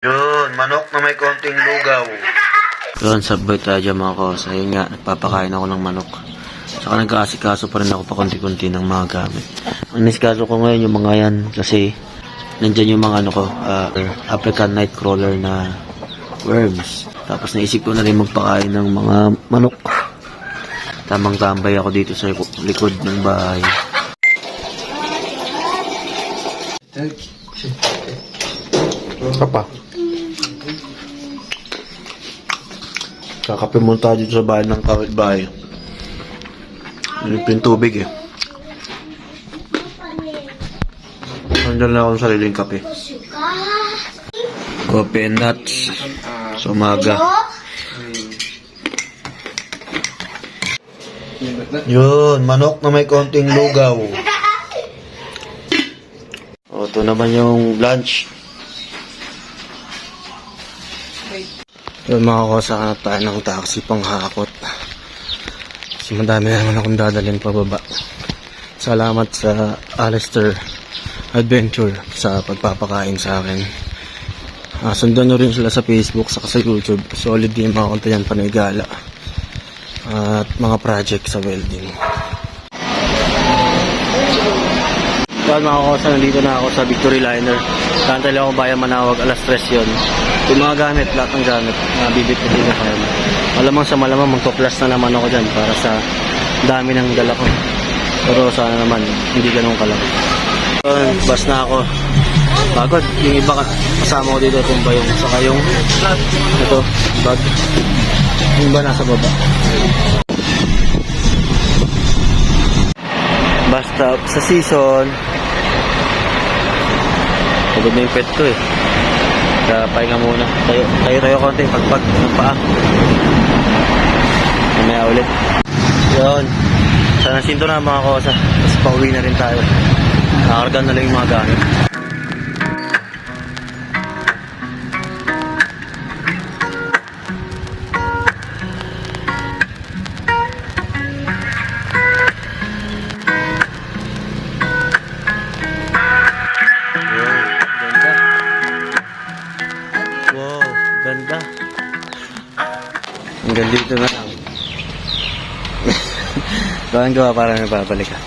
Yun, manok na may konting lugaw. Yun, sabay tayo dyan mga kosa. Yun nga, nagpapakain ako ng manok. Saka nag-aasikaso pa rin ako pa konti-konti ng mga gamit. Ang nisikaso ko ngayon yung mga yan kasi nandyan yung mga African Nightcrawler na worms. Tapos naisip ko na rin magpakain ng mga manok. Tamang tambay ako dito sa likod ng bahay. Papa. Kakape muna tayo dito sa bahay ng kapitbahay. Yung tubig eh. Nandiyan lang ako sa sariling kape. Coffee and nuts. Sa umaga. Yun, manok na may konting lugaw. O, ito naman yung lunch. Yun mga kosa, hanap tayo ng taxi pang hakot. Kasi madami naman akong dadalhin pababa. Salamat sa Alistair Adventure sa pagpapakain sa akin. Sundan nyo rin sila sa Facebook saka sa YouTube. Solid din mga kontayan panigala at mga project sa welding. Yan mga kosa, nandito na ako sa Victory Liner. Kantay lang ako Bayan Manawag, alas 3 yun. Yung mga gamit, lahat ng gamit na bibit-bitin na kayo. Malamang sa malamang magpa-plus na naman ako dyan para sa dami ng dala ko. Pero sana naman hindi ganun kalaki. Bas na ako. Pagod. Yung iba kasama ko dito tumba yung saka yung ito, bag. Yung iba nasa baba. Basta sa season. Pagod na yung pet ko eh. Kaya pahinga muna. Tayo konti pagpag ng paa. Mamaya ulit. Yun. Sana sinto na mga kosa. Tapos pauwi na rin tayo. Nakakargan na lang yung mga gamit. Ganda. Hanggang dito na lang. Baka gawa para nababalik ka.